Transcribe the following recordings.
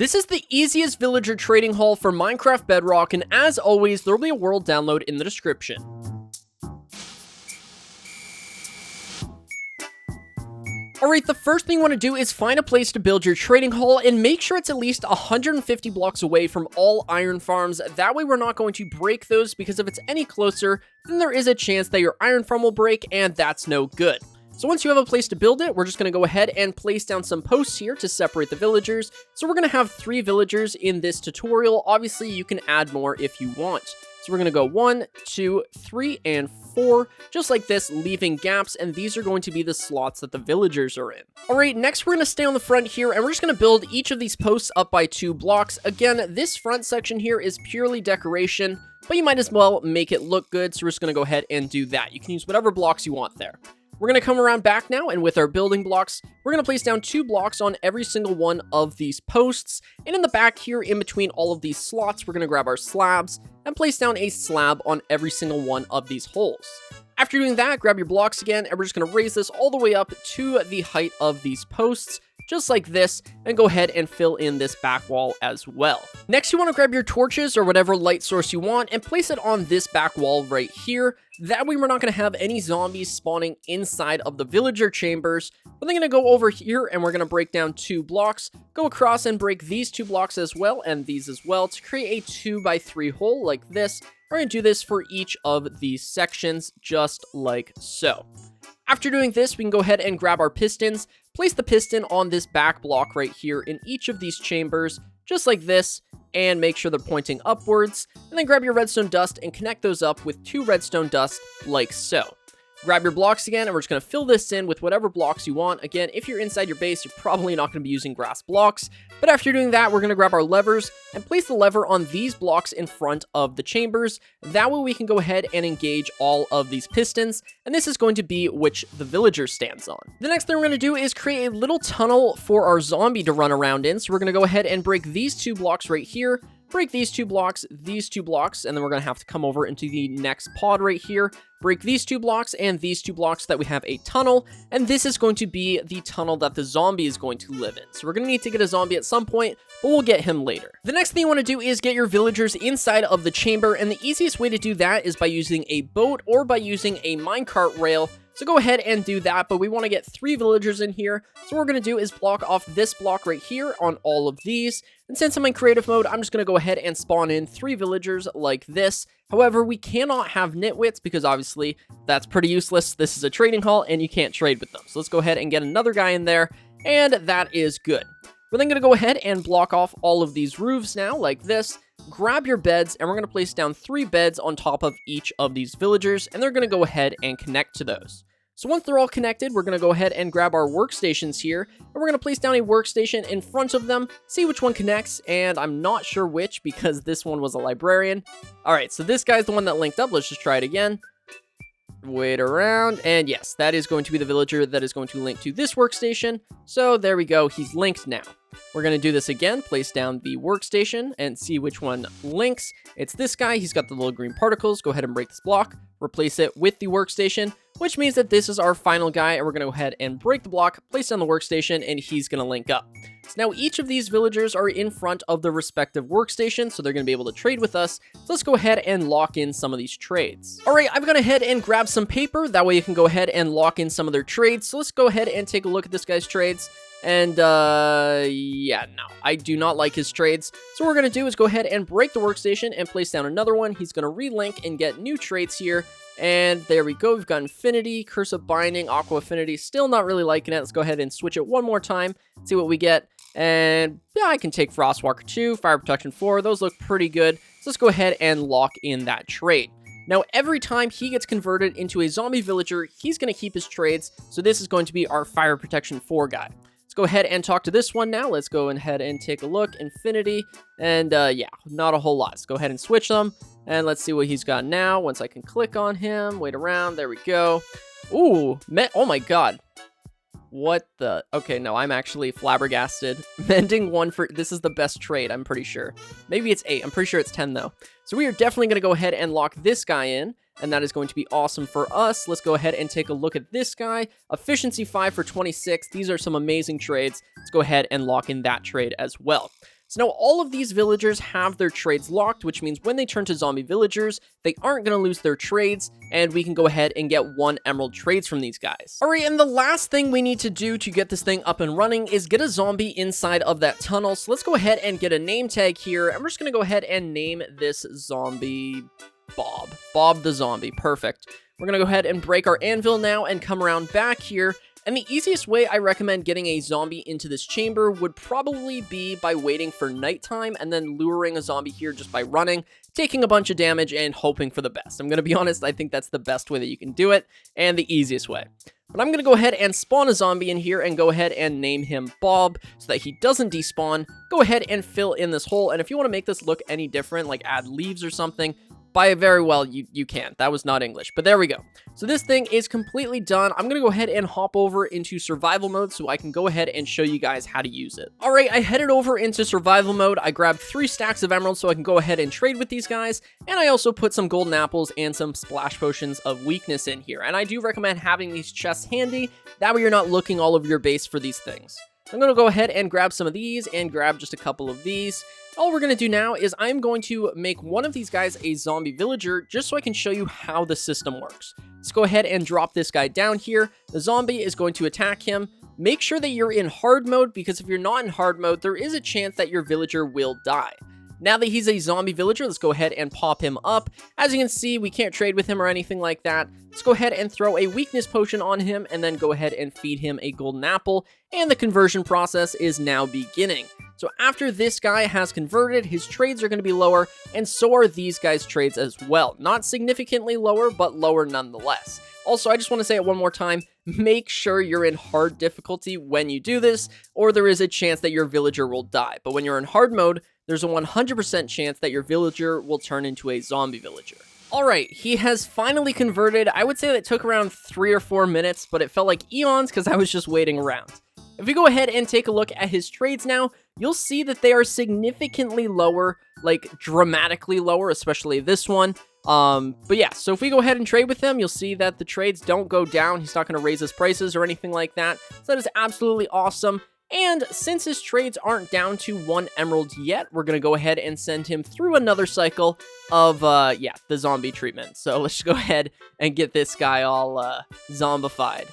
This is the easiest villager trading hall for Minecraft Bedrock, and as always, there will be a world download in the description. Alright, the first thing you want to do is find a place to build your trading hall and make sure it's at least 150 blocks away from all iron farms. That way we're not going to break those, because if it's any closer, then there is a chance that your iron farm will break, and that's no good. So once you have a place to build it, we're just going to go ahead and place down some posts here to separate the villagers. So we're going to have 3 villagers in this tutorial. Obviously, you can add more if you want. So we're going to go 1, 2, 3, and 4, just like this, leaving gaps, and these are going to be the slots that the villagers are in. Alright, next we're going to stay on the front here, and we're just going to build each of these posts up by 2 blocks. Again, this front section here is purely decoration, but you might as well make it look good, so we're just going to go ahead and do that. You can use whatever blocks you want there. We're going to come around back now, and with our building blocks, we're going to place down 2 blocks on every single one of these posts. And in the back here, in between all of these slots, we're going to grab our slabs and place down a slab on every single one of these holes. After doing that, grab your blocks again, and we're just going to raise this all the way up to the height of these posts, just like this, and go ahead and fill in this back wall as well. Next, you want to grab your torches or whatever light source you want and place it on this back wall right here. That way we're not going to have any zombies spawning inside of the villager chambers. We're then going to go over here and we're going to break down 2 blocks, go across and break these 2 blocks as well and these as well to create a 2x3 hole like this. We're going to do this for each of these sections, just like so. After doing this, we can go ahead and grab our pistons, place the piston on this back block right here in each of these chambers, just like this, and make sure they're pointing upwards, and then grab your redstone dust and connect those up with 2 redstone dust, like so. Grab your blocks again, and we're just going to fill this in with whatever blocks you want. Again, if you're inside your base, you're probably not going to be using grass blocks, but after doing that, we're going to grab our levers and place the lever on these blocks in front of the chambers. That way we can go ahead and engage all of these pistons, and this is going to be which the villager stands on. The next thing we're going to do is create a little tunnel for our zombie to run around in, so we're going to go ahead and break these 2 blocks right here, break these 2 blocks, and then we're going to have to come over into the next pod right here, break these 2 blocks and these 2 blocks so that we have a tunnel, and this is going to be the tunnel that the zombie is going to live in. So we're going to need to get a zombie at some point, but we'll get him later. The next thing you want to do is get your villagers inside of the chamber, and the easiest way to do that is by using a boat or by using a minecart rail. So go ahead and do that, but we want to get 3 villagers in here. So what we're going to do is block off this block right here on all of these. And since I'm in creative mode, I'm just going to go ahead and spawn in 3 villagers like this. However, we cannot have nitwits because obviously that's pretty useless. This is a trading hall and you can't trade with them. So let's go ahead and get another guy in there, and that is good. We're then going to go ahead and block off all of these roofs now like this. Grab your beds, and we're going to place down 3 beds on top of each of these villagers, and they're going to go ahead and connect to those. So once they're all connected, we're going to go ahead and grab our workstations here, and we're going to place down a workstation in front of them, see which one connects, and I'm not sure which because this one was a librarian. Alright, so this guy's the one that linked up. Let's just try it again. Wait around, and yes, that is going to be the villager that is going to link to this workstation. So there we go, he's linked now. We're going to do this again, place down the workstation and see which one links. It's this guy, he's got the little green particles. Go ahead and break this block, replace it with the workstation, which means that this is our final guy, and we're going to go ahead and break the block, place down the workstation, and he's going to link up. So now each of these villagers are in front of the respective workstation, so they're going to be able to trade with us. So let's go ahead and lock in some of these trades. All right, I've gone ahead and grabbed some paper. That way you can go ahead and lock in some of their trades. So let's go ahead and take a look at this guy's trades. And, yeah, no, I do not like his trades. So what we're going to do is go ahead and break the workstation and place down another one. He's going to relink and get new traits here. And there we go. We've got Infinity, Curse of Binding, Aqua Affinity. Still not really liking it. Let's go ahead and switch it one more time, see what we get. And yeah, I can take Frostwalker 2, Fire Protection 4. Those look pretty good. So let's go ahead and lock in that trade. Now, every time he gets converted into a zombie villager, he's going to keep his trades. So this is going to be our Fire Protection 4 guy. Let's go ahead and talk to this one now. Let's go ahead and take a look. Infinity. And yeah, not a whole lot. Let's go ahead and switch them. And let's see what he's got now. Once I can click on him. Wait around. There we go. Ooh. Oh my god. What the? Okay, no, I'm actually flabbergasted. Mending 1 for... This is the best trade, I'm pretty sure. Maybe it's 8. I'm pretty sure it's 10, though. So we are definitely going to go ahead and lock this guy in. And that is going to be awesome for us. Let's go ahead and take a look at this guy. Efficiency 5 for 26. These are some amazing trades. Let's go ahead and lock in that trade as well. So now all of these villagers have their trades locked, which means when they turn to zombie villagers, they aren't going to lose their trades, and we can go ahead and get 1 emerald trades from these guys. All right, and the last thing we need to do to get this thing up and running is get a zombie inside of that tunnel. So let's go ahead and get a name tag here, and we're just going to go ahead and name this zombie Bob. Bob the zombie. Perfect. We're going to go ahead and break our anvil now and come around back here. And the easiest way I recommend getting a zombie into this chamber would probably be by waiting for nighttime and then luring a zombie here just by running, taking a bunch of damage, and hoping for the best. I'm going to be honest, I think that's the best way that you can do it, and the easiest way. But I'm going to go ahead and spawn a zombie in here and go ahead and name him Bob so that he doesn't despawn. Go ahead and fill in this hole, and if you want to make this look any different, like add leaves or something, by very well, you can. That was not English, but there we go. So this thing is completely done. I'm going to go ahead and hop over into survival mode so I can go ahead and show you guys how to use it. All right, I headed over into survival mode. I grabbed 3 stacks of emeralds so I can go ahead and trade with these guys. And I also put some golden apples and some splash potions of weakness in here. And I do recommend having these chests handy. That way you're not looking all over your base for these things. I'm going to go ahead and grab some of these and grab just a couple of these. All we're going to do now is I'm going to make one of these guys a zombie villager just so I can show you how the system works. Let's go ahead and drop this guy down here. The zombie is going to attack him. Make sure that you're in hard mode, because if you're not in hard mode, there is a chance that your villager will die. Now that he's a zombie villager, let's go ahead and pop him up. As you can see, we can't trade with him or anything like that. Let's go ahead and throw a weakness potion on him and then go ahead and feed him a golden apple. And the conversion process is now beginning. So after this guy has converted, his trades are going to be lower, and so are these guys' trades as well. Not significantly lower, but lower nonetheless. Also, I just want to say it one more time, make sure you're in hard difficulty when you do this, or there is a chance that your villager will die. But when you're in hard mode, there's a 100% chance that your villager will turn into a zombie villager. Alright, he has finally converted. I would say that took around 3 or 4 minutes, but it felt like eons because I was just waiting around. If we go ahead and take a look at his trades now, you'll see that they are significantly lower, like dramatically lower, especially this one. But yeah, so if we go ahead and trade with him, you'll see that the trades don't go down. He's not going to raise his prices or anything like that. So that is absolutely awesome. And since his trades aren't down to 1 emerald yet, we're going to go ahead and send him through another cycle of, the zombie treatment. So let's just go ahead and get this guy all, zombified.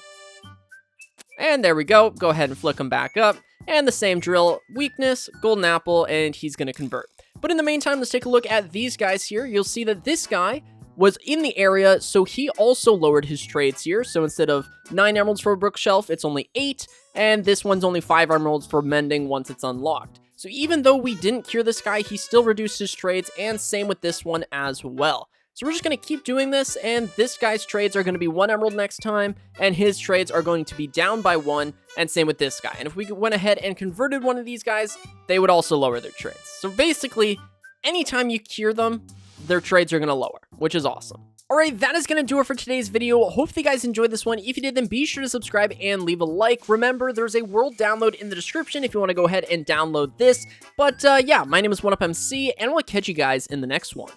And there we go. Go ahead and flick him back up. And the same drill, weakness, golden apple, and he's going to convert. But in the meantime, let's take a look at these guys here. You'll see that this guy was in the area, so he also lowered his trades here. So instead of 9 emeralds for a bookshelf, it's only 8. And this one's only 5 emeralds for mending once it's unlocked. So even though we didn't cure this guy, he still reduced his trades, and same with this one as well. So we're just going to keep doing this, and this guy's trades are going to be 1 emerald next time, and his trades are going to be down by 1, and same with this guy. And if we went ahead and converted one of these guys, they would also lower their trades. So basically, anytime you cure them, their trades are going to lower, which is awesome. Alright, that is going to do it for today's video. Hopefully you guys enjoyed this one. If you did, then be sure to subscribe and leave a like. Remember, there's a world download in the description if you want to go ahead and download this. But yeah, my name is 1UpMC, and we'll catch you guys in the next one.